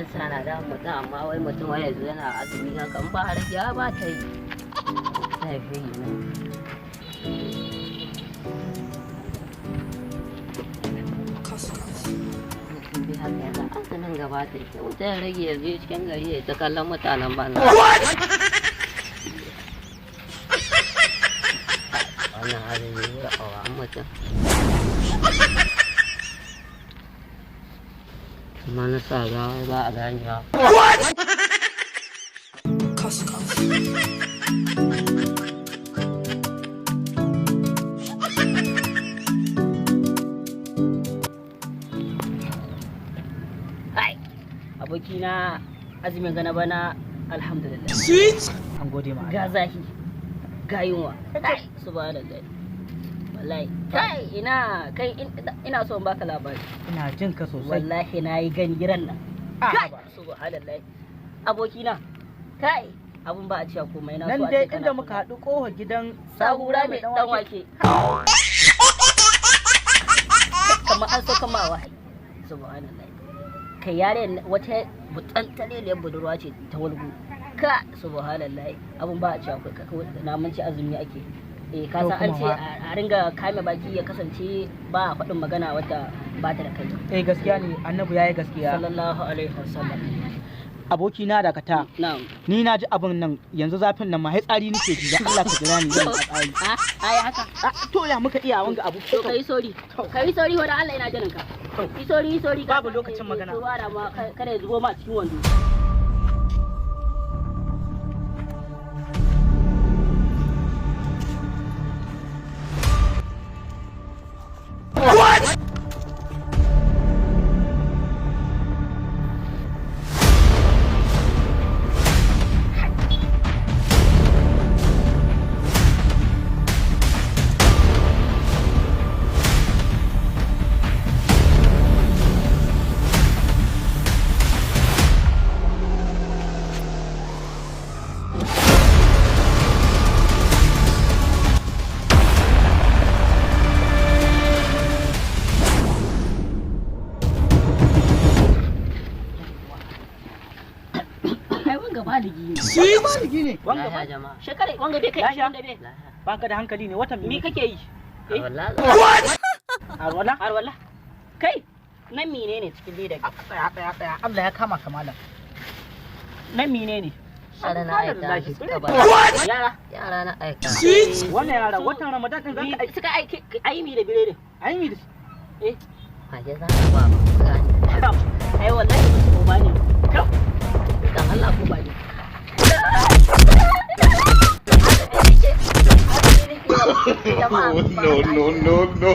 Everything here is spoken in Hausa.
alsa na da mutum amma wai mutum wai yanzu yana azumi haka in ba har ya ba ta yi sai fi yi ne mutum bi haka yana azumin gaba ta yi wuta ya rage ya je cikin gari ya ta kallon mutanen banza wannan azumi ya awa mutum kuma na sa gawa ba a gani ba. Hai, abokina azumin gana bana alhamdulillah. Sweet! An gode ma. Ga zahi, ga yunwa. Kai, subhanallah. Wallahi kai ina so in baka labari. Ina jin ka sosai. Wallahi na yi gani giran nan. Kai subhanallah. Abokina kai abun ba a cewa komai na so a ce nan dai inda muka haɗu ƙofar gidan sahura mai dan wake. Kamar an so kama wahayi. Subhanallah. Kai yare wata butantaleliyar budurwa ce ta walgu. Ka subhanallah abun ba a cewa kai na mun ci azumi ake. Ka san an ce a ringa kame baki ya kasance ba a faɗin magana wata ba ta da kai. Gaskiya ne annabi yayi gaskiya sallallahu alaihi wasallam. Aboki na dakata. Ni na ji abin nan yanzu zafin nan ma tsari nake ji dan Allah ka jira ni zan tsari. Ai haka. To ya muka iya wanga abu. To kai sorry wanda Allah yana jirin ka. Kai sorry babu lokacin magana. Zuwa da ma kada ya zubo ma cikin wando. Baligi ne. Wanga ba jama'a. Shekare wanga bai kai wanda bai. Baka da hankali ne watan me kake yi? Arwala. Kai nan menene cikin leda? Tsaya. Allah ya kama kamala. Nan menene? Yara na aika. Yara na aika. Wannan yara watan Ramadan din zaka aika. Suka ayi mi da birede. Ayi mi da. Haje za ka ba. Ai wallahi ba ba ne. Dan Allah ko ba ne. No.